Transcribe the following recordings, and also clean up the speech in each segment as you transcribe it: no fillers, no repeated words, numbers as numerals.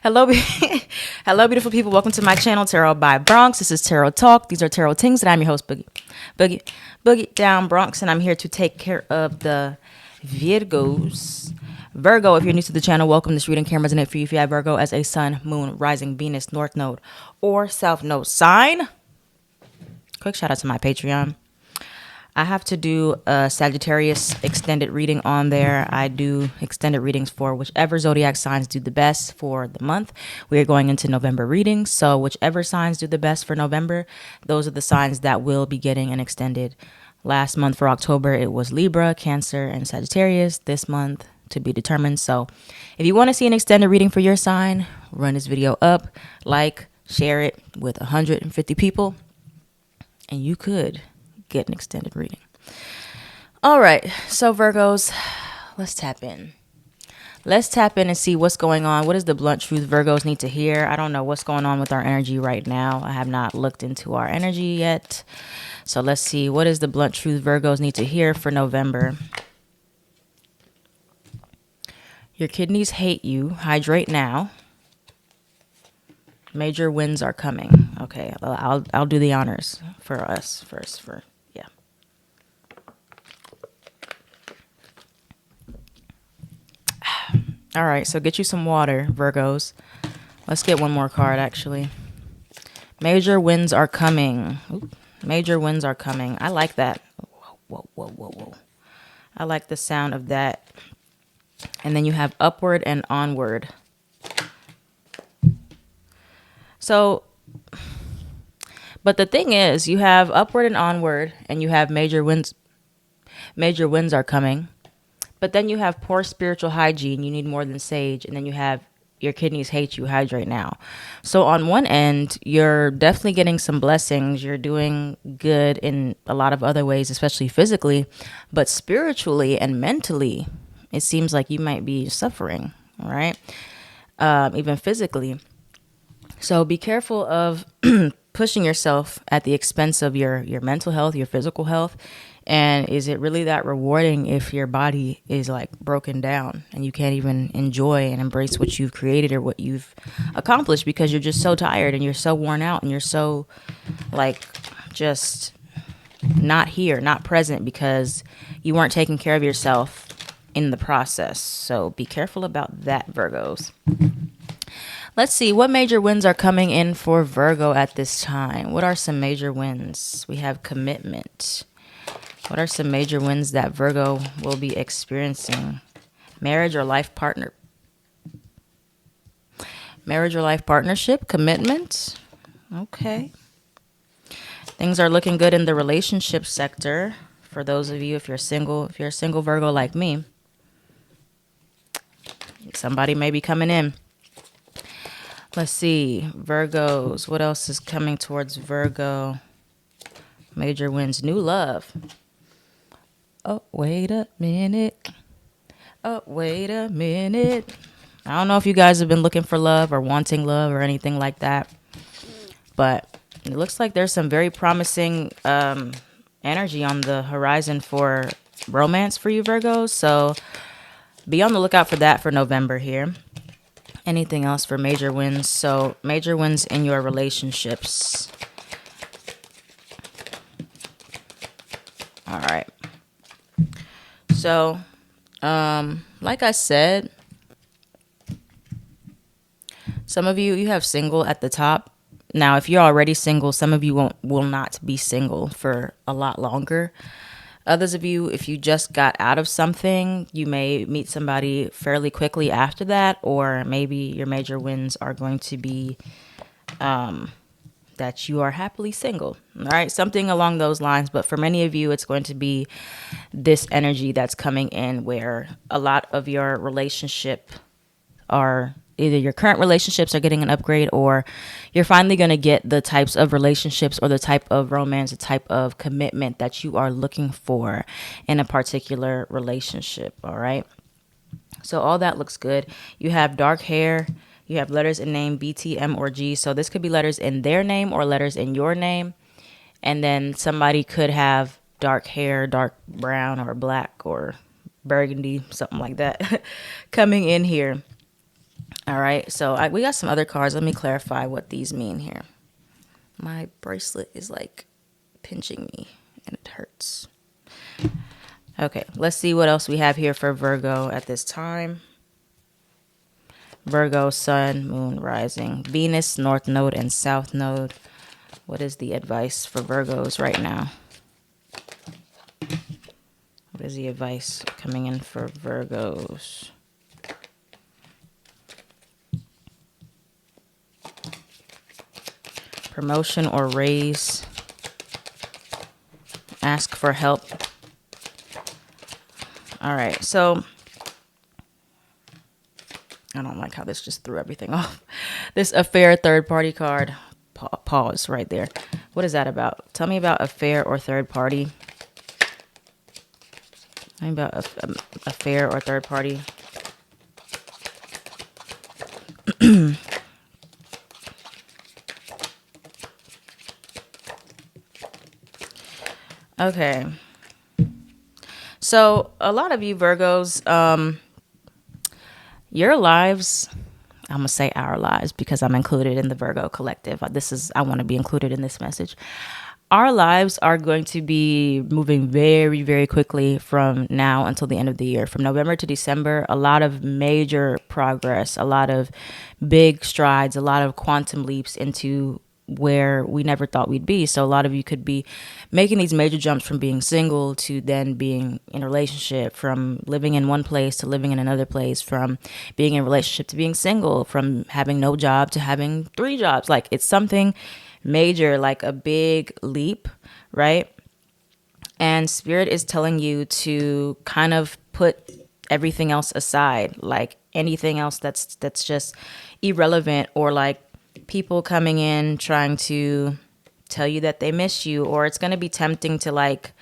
Hello, hello, beautiful people. Welcome to my channel, Tarot by Bronx. This is Tarot Talk. These are Tarot Tings, and I'm your host, Boogie down Bronx, and I'm here to take care of the Virgos. Virgo, if you're new to the channel, welcome. This reading can resonate for you if you have Virgo as a sun, moon, rising, Venus, north node, or south node sign. Quick shout out to my Patreon. I have to do a Sagittarius extended reading on there. I do extended readings for whichever zodiac signs do the best for the month. We are going into November readings, so whichever signs do the best for November, those are the signs that will be getting an extended. Last month for October, it was Libra, Cancer, and Sagittarius. This month, to be determined. So if you want to see an extended reading for your sign, run this video up, like, share it with 150 people, and you could get an extended reading. All right, so Virgos, let's tap in. Let's tap in and see what's going on. What is the blunt truth Virgos need to hear? I don't know what's going on with our energy right now. I have not looked into our energy yet. So let's see. What is the blunt truth Virgos need to hear for November? Your kidneys hate you. Hydrate now. Major wins are coming. Okay, I'll do the honors for us first. All right, so get you some water, Virgos. Let's get one more card, actually. Major wins are coming. Ooh, major wins are coming. I like that. Whoa. I like the sound of that. And then you have upward and onward. So, but the thing is, you have upward and onward, and you have major wins. Major wins are coming. But then you have poor spiritual hygiene. You need more than sage. And then you have your kidneys hate you. Hydrate now. So on one end, you're definitely getting some blessings. You're doing good in a lot of other ways, especially physically. But spiritually and mentally, it seems like you might be suffering, all right? Even physically. So be careful of pushing yourself at the expense of your mental health, your physical health. And is it really that rewarding if your body is like broken down and you can't even enjoy and embrace what you've created or what you've accomplished because you're just so tired and you're so worn out and you're so like just not here, not present because you weren't taking care of yourself in the process. So be careful about that, Virgos. Let's see, what major wins are coming in for Virgo at this time? What are some major wins? We have commitment. What are some major wins that Virgo will be experiencing? Marriage or life partner? Marriage or life partnership? Commitment? Okay. Things are looking good in the relationship sector. For those of you, if you're a single Virgo like me, somebody may be coming in. Let's see. Virgos. What else is coming towards Virgo? Major wins. New love. Oh, wait a minute. I don't know if you guys have been looking for love or wanting love or anything like that. But it looks like there's some very promising energy on the horizon for romance for you, Virgos. So be on the lookout for that for November here. Anything else for major wins? So major wins in your relationships. All right. So, like I said, some of you have single at the top. Now, if you're already single, some of you will not be single for a lot longer. Others of you, if you just got out of something, you may meet somebody fairly quickly after that, or maybe your major wins are going to be that you are happily single, all right? Something along those lines. But for many of you, it's going to be this energy that's coming in where a lot of your relationship are either your current relationships are getting an upgrade or you're finally going to get the types of relationships or the type of romance, the type of commitment that you are looking for in a particular relationship, all right? So all that looks good. You have dark hair. You have letters in name B, T, M, or G. So this could be letters in their name or letters in your name. And then somebody could have dark hair, dark brown or black or burgundy, something like that coming in here. All right. So we got some other cards. Let me clarify what these mean here. My bracelet is like pinching me and it hurts. Okay. Let's see what else we have here for Virgo at this time. Virgo, Sun, Moon, Rising, Venus, North Node, and South Node. What is the advice for Virgos right now? What is the advice coming in for Virgos? Promotion or raise. Ask for help. All right, so I don't like how this just threw everything off. This affair third party card. Pause right there. What is that about? Tell me about affair or third party. Tell me about affair or third party. Okay. So a lot of you Virgos, your lives, I'm going to say our lives because I'm included in the Virgo collective. I want to be included in this message. Our lives are going to be moving very, very quickly from now until the end of the year. From November to December, a lot of major progress, a lot of big strides, a lot of quantum leaps into where we never thought we'd be. So a lot of you could be making these major jumps from being single to then being in a relationship, from living in one place to living in another place, from being in a relationship to being single, from having no job to having 3 jobs. Like, it's something major, like a big leap, right? And Spirit is telling you to kind of put everything else aside, like anything else that's just irrelevant, or like people coming in trying to tell you that they miss you, or it's going to be tempting to, like,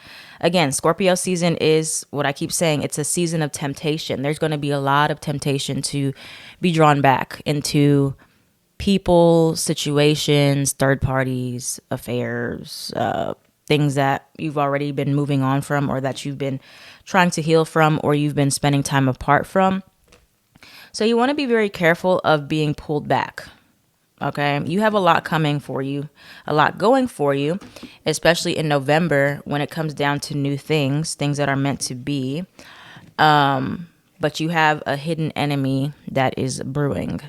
again, Scorpio season is what I keep saying. It's a season of temptation. There's going to be a lot of temptation to be drawn back into people, situations, third parties, affairs, things that you've already been moving on from, or that you've been trying to heal from, or you've been spending time apart from. So you want to be very careful of being pulled back. Okay, you have a lot coming for you, a lot going for you, especially in November when it comes down to new things that are meant to be. But you have a hidden enemy that is brewing,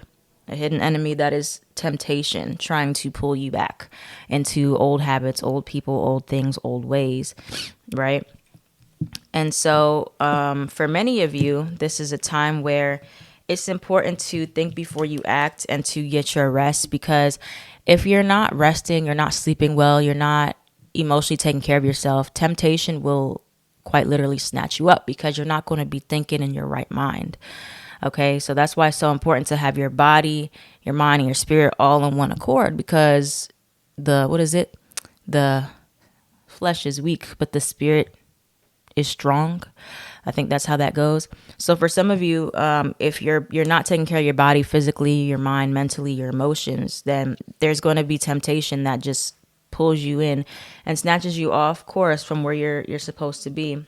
a hidden enemy that is temptation, trying to pull you back into old habits, old people, old things, old ways, right? And so for many of you, this is a time where it's important to think before you act and to get your rest, because if you're not resting, you're not sleeping well, you're not emotionally taking care of yourself, temptation will quite literally snatch you up because you're not going to be thinking in your right mind. Okay, so that's why it's so important to have your body, your mind, and your spirit all in one accord, because the flesh is weak, but the spirit is strong. I think that's how that goes. So for some of you, if you're not taking care of your body physically, your mind, mentally, your emotions, then there's going to be temptation that just pulls you in and snatches you off course from where you're supposed to be.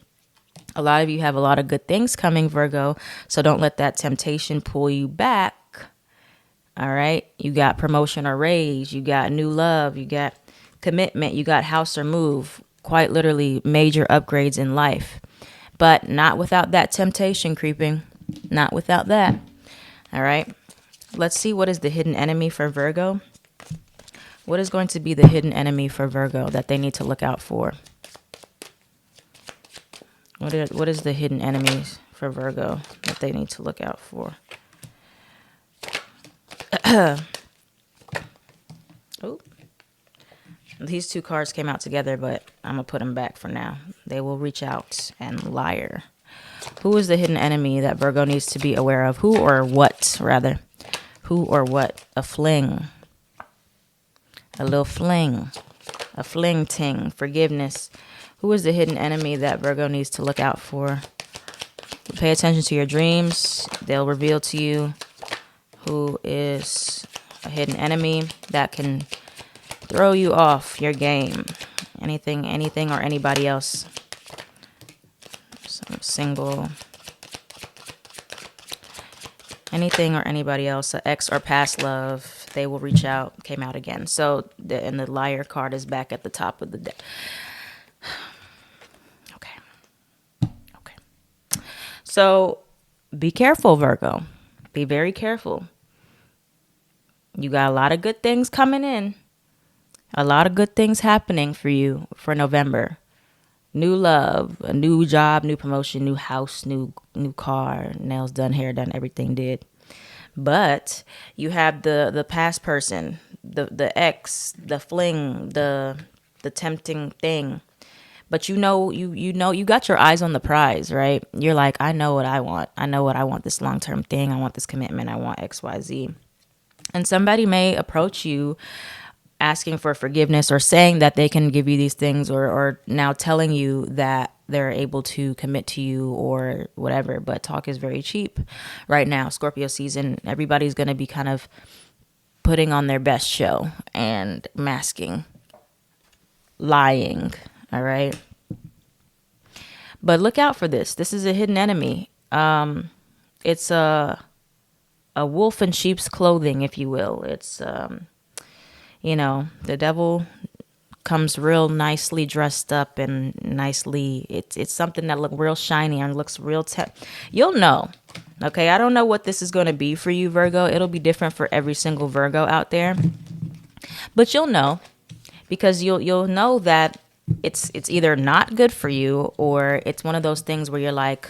A lot of you have a lot of good things coming, Virgo, so don't let that temptation pull you back. All right? You got promotion or raise, you got new love, you got commitment, you got house or move, quite literally major upgrades in life. But not without that temptation creeping. Not without that. All right. Let's see what is the hidden enemy for Virgo. What is going to be the hidden enemy for Virgo that they need to look out for? What is the hidden enemies for Virgo that they need to look out for? Oh. These 2 cards came out together, but I'm going to put them back for now. They will reach out and liar. Who is the hidden enemy that Virgo needs to be aware of? Who or what, rather? Who or what? A fling. A little fling. A fling ting. Forgiveness. Who is the hidden enemy that Virgo needs to look out for? Pay attention to your dreams. They'll reveal to you who is a hidden enemy that can throw you off your game. Anything or anybody else. So single. Anything or anybody else, an ex or past love, they will reach out, came out again. So, and the liar card is back at the top of the deck. Okay. Okay. So, be careful, Virgo. Be very careful. You got a lot of good things coming in. A lot of good things happening for you for November. New love, a new job, new promotion, new house, new car, nails done, hair done, everything did. But you have the past person, the ex, the fling, the tempting thing. But you know you got your eyes on the prize, right? You're like, I know what I want. I know what I want, this long-term thing. I want this commitment. I want XYZ. And somebody may approach you asking for forgiveness or saying that they can give you these things, or now telling you that they're able to commit to you or whatever. But talk is very cheap right now. Scorpio season, everybody's going to be kind of putting on their best show and masking, lying. All right. But look out for this. This is a hidden enemy. It's a wolf in sheep's clothing, if you will. It's the devil comes real nicely dressed up and nicely. It's something that looks real shiny and looks real. You'll know. Okay, I don't know what this is going to be for you, Virgo. It'll be different for every single Virgo out there, but you'll know, because you'll know that it's either not good for you, or it's one of those things where you're like,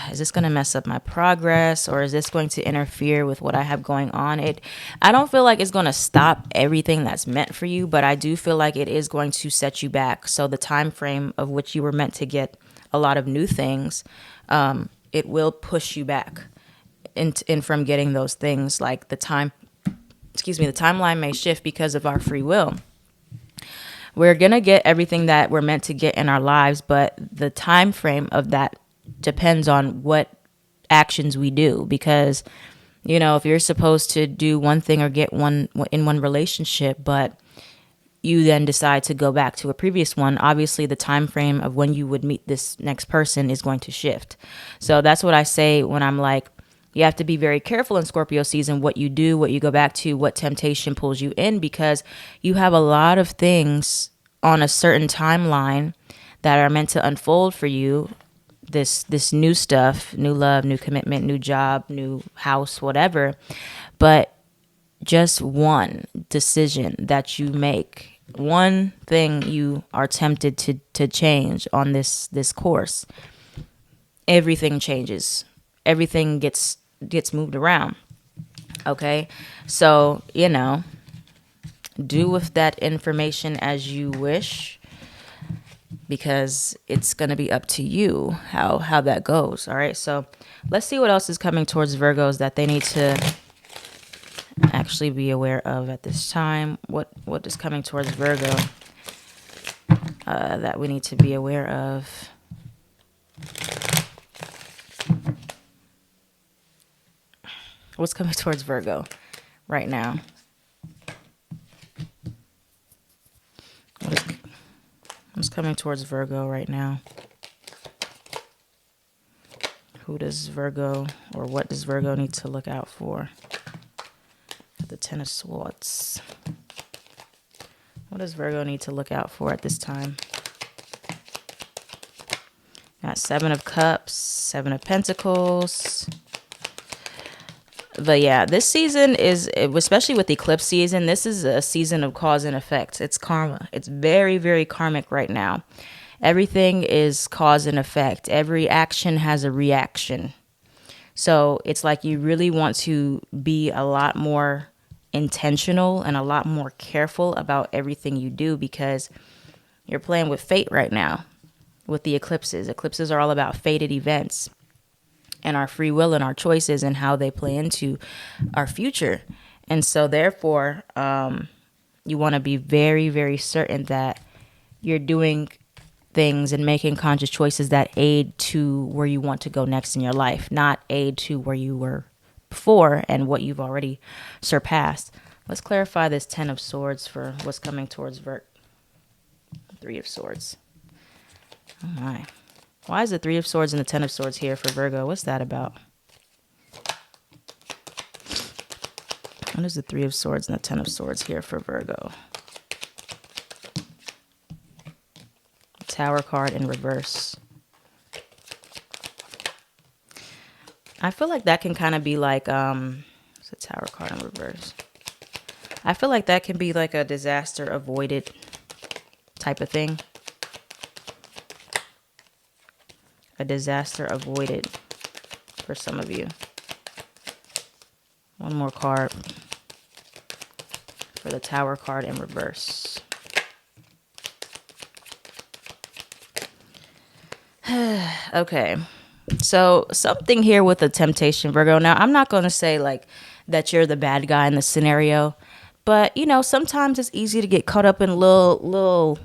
is this going to mess up my progress, or is this going to interfere with what I have going on? I don't feel like it's going to stop everything that's meant for you, but I do feel like it is going to set you back. So the time frame of which you were meant to get a lot of new things, it will push you back in from getting those things. Like the timeline may shift because of our free will. We're going to get everything that we're meant to get in our lives, but the time frame of that depends on what actions we do. Because if you're supposed to do one thing or get one in one relationship, but you then decide to go back to a previous one, obviously the time frame of when you would meet this next person is going to shift. So that's what I say when I'm like, you have to be very careful in Scorpio season what you do, what you go back to, what temptation pulls you in, because you have a lot of things on a certain timeline that are meant to unfold for you. This new stuff, new love, new commitment, new job, new house, whatever. But just one decision that you make, one thing you are tempted to change on this course, everything changes. Everything gets moved around. Okay? So, do with that information as you wish, because it's going to be up to you how that goes. All right. So let's see what else is coming towards Virgos that they need to actually be aware of at this time. What is coming towards Virgo that we need to be aware of? What's coming towards Virgo right now? What's coming towards Virgo right now? Who does Virgo, or what does Virgo need to look out for? The Ten of Swords. What does Virgo need to look out for at this time? Got Seven of Cups, Seven of Pentacles. But yeah, this season is, especially with eclipse season, this is a season of cause and effect. It's karma. It's very, very karmic right now. Everything is cause and effect. Every action has a reaction. So it's like you really want to be a lot more intentional and a lot more careful about everything you do, because you're playing with fate right now with the eclipses. Eclipses are all about fated events and our free will and our choices and how they play into our future. And so therefore, you want to be very, very certain that you're doing things and making conscious choices that aid to where you want to go next in your life, not aid to where you were before and what you've already surpassed. Let's clarify this Ten of Swords for what's coming towards Three of Swords. Oh my. Why is the Three of Swords and the Ten of Swords here for Virgo? What's that about? What is the Three of Swords and the Ten of Swords here for Virgo? Tower card in reverse. I feel like that can kind of be like, it's a Tower card in reverse. I feel like that can be like a disaster avoided type of thing. A disaster avoided for some of you. One more card for the Tower card in reverse. Okay. So something here with the temptation, Virgo. Now, I'm not going to say like that you're the bad guy in the scenario, but you know, sometimes it's easy to get caught up in little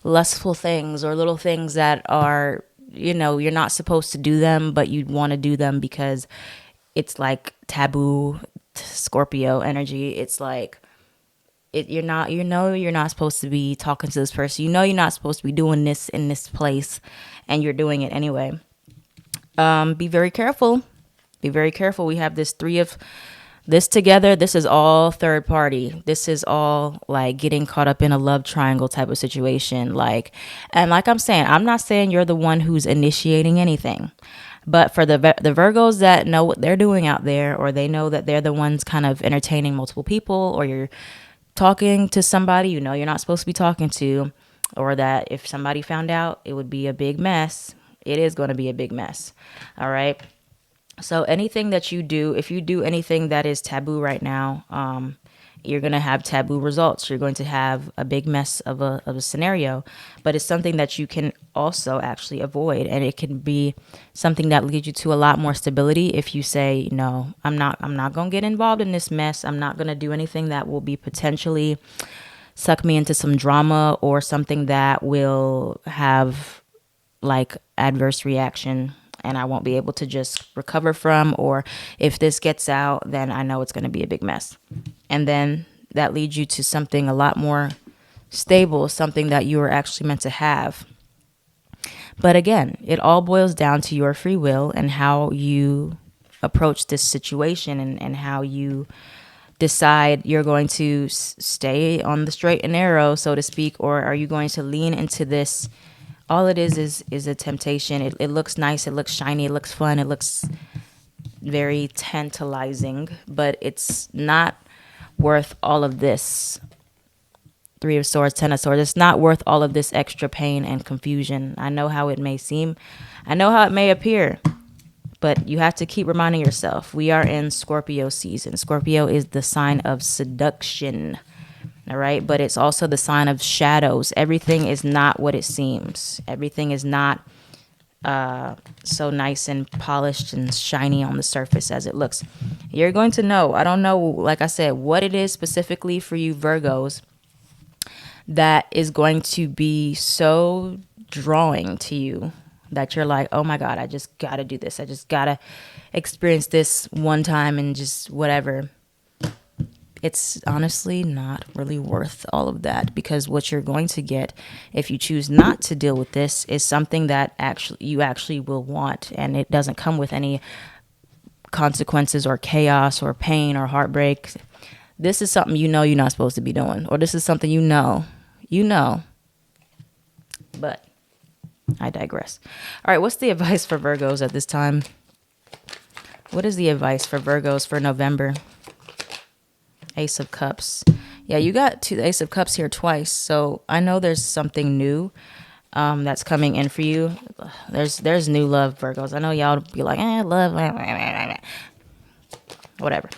lustful things or little things that are, you know, you're not supposed to do them, but you'd want to do them because it's like taboo Scorpio energy. It's like you're not, you know, you're not supposed to be talking to this person. You know, you're not supposed to be doing this in this place, and you're doing it anyway. Be very careful. Be very careful. We have this three of this together. This is all third party. This is all like getting caught up in a love triangle type of situation. Like, and like I'm saying, I'm not saying you're the one who's initiating anything, but for the Virgos that know what they're doing out there, or they know that they're the ones kind of entertaining multiple people, or you're talking to somebody you know you're not supposed to be talking to, or that if somebody found out, it would be a big mess. It is going to be a big mess. All right. So anything that you do, if you do anything that is taboo right now, you're going to have taboo results. You're going to have a big mess of a scenario, but it's something that you can also actually avoid. And it can be something that leads you to a lot more stability. If you say, no, I'm not going to get involved in this mess. I'm not going to do anything that will be potentially suck me into some drama or something that will have like adverse reaction and I won't be able to just recover from, or if this gets out, then I know it's going to be a big mess. And then that leads you to something a lot more stable, something that you were actually meant to have. But again, it all boils down to your free will and how you approach this situation, and how you decide you're going to stay on the straight and narrow, so to speak, or are you going to lean into this. All it is a temptation. It looks nice. It looks shiny. It looks fun. It looks very tantalizing, but it's not worth all of this. Three of Swords, Ten of Swords. It's not worth all of this extra pain and confusion. I know how it may seem. I know how it may appear, but you have to keep reminding yourself. We are in Scorpio season. Scorpio is the sign of seduction. All right. But it's also the sign of shadows. Everything is not what it seems. Everything is not so nice and polished and shiny on the surface as it looks. You're going to know. I don't know, like I said, what it is specifically for you Virgos that is going to be so drawing to you that you're like, oh my God, I just got to do this. I just got to experience this one time and just whatever. It's honestly not really worth all of that, because what you're going to get if you choose not to deal with this is something that you actually will want, and it doesn't come with any consequences or chaos or pain or heartbreak. This is something you know you're not supposed to be doing, or this is something you know. But I digress. All right, what's the advice for Virgos at this time? What is the advice for Virgos for November? Ace of Cups. Yeah, you got the Ace of Cups here twice. So I know there's something new that's coming in for you. There's new love, Virgos. I know y'all be like, love, whatever.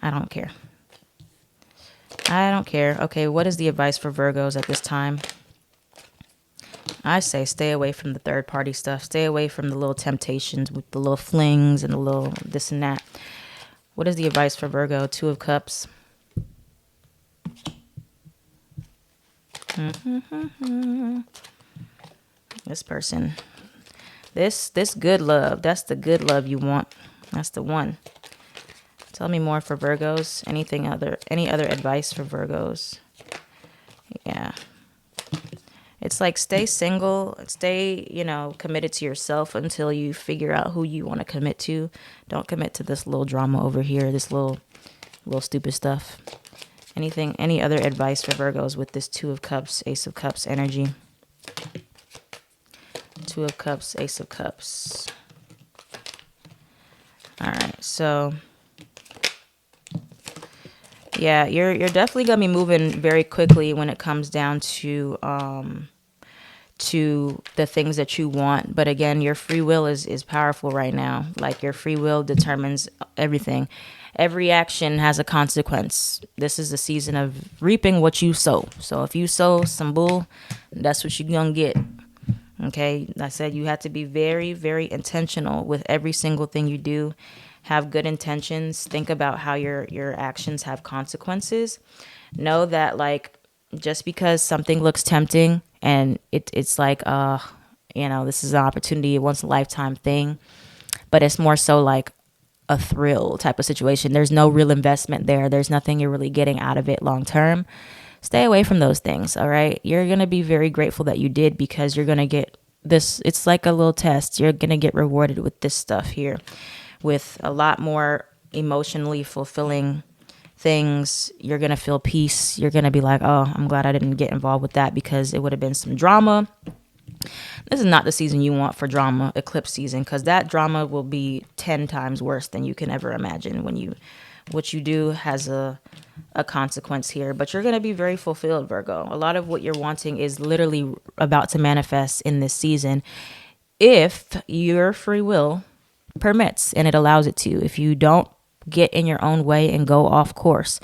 I don't care. Okay, what is the advice for Virgos at this time? I say stay away from the third party stuff. Stay away from the little temptations with the little flings and the little this and that. What is the advice for Virgo? Two of Cups. This person. This good love. That's the good love you want. That's the one. Tell me more for Virgos. Any other advice for Virgos? Yeah. It's like stay single, stay, committed to yourself until you figure out who you want to commit to. Don't commit to this little drama over here, this little little stupid stuff. Any other advice for Virgos with this Two of Cups, Ace of Cups energy? Two of Cups, Ace of Cups. All right, so yeah, you're definitely gonna be moving very quickly when it comes down to the things that you want. But again, your free will is powerful right now. Like, your free will determines everything. Every action has a consequence. This is the season of reaping what you sow. So if you sow some bull, that's what you're gonna get. Okay, I said you have to be very, very intentional with every single thing you do. Have good intentions. Think about how your actions have consequences. Know that, like, just because something looks tempting and it's like, this is an opportunity, a once in a lifetime thing, but it's more so like a thrill type of situation. There's no real investment there. There's nothing you're really getting out of it long term. Stay away from those things, all right? You're going to be very grateful that you did, because you're going to get this. It's like a little test. You're going to get rewarded with this stuff here, with a lot more emotionally fulfilling things. You're going to feel peace. You're going to be like, oh, I'm glad I didn't get involved with that, because it would have been some drama. This is not the season you want for drama, eclipse season, because that drama will be 10 times worse than you can ever imagine. What you do has a consequence here, but you're going to be very fulfilled, Virgo. A lot of what you're wanting is literally about to manifest in this season, if your free will permits and it allows it to. If you don't get in your own way and go off course,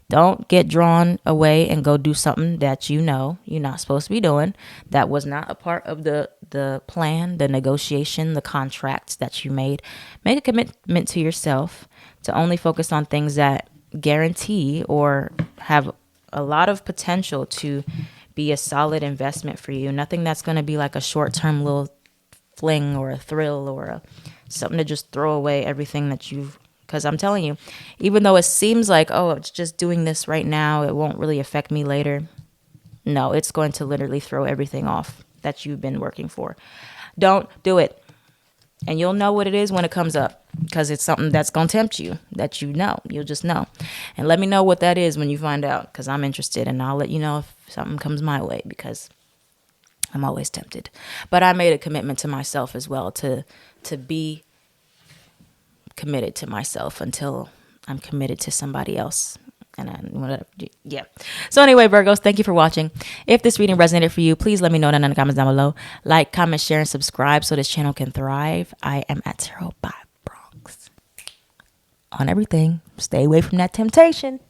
don't get drawn away and go do something that you're not supposed to be doing, that was not a part of the plan, the negotiation, the contracts that you made. Make a commitment to yourself to only focus on things that guarantee or have a lot of potential to be a solid investment for you. Nothing that's going to be like a short-term little fling or a thrill or something to just throw away everything that you've. Because I'm telling you, even though it seems like, oh, it's just doing this right now, it won't really affect me later. No, it's going to literally throw everything off that you've been working for. Don't do it. And you'll know what it is when it comes up, because it's something that's going to tempt you, that you'll just know. And let me know what that is when you find out, because I'm interested, and I'll let you know if something comes my way, because I'm always tempted. But I made a commitment to myself as well to be committed to myself until I'm committed to somebody else. Yeah. So anyway, Virgos, thank you for watching. If this reading resonated for you, please let me know down in the comments down below. Like, comment, share, and subscribe so this channel can thrive. I am at Tarot by Bronx on everything. Stay away from that temptation.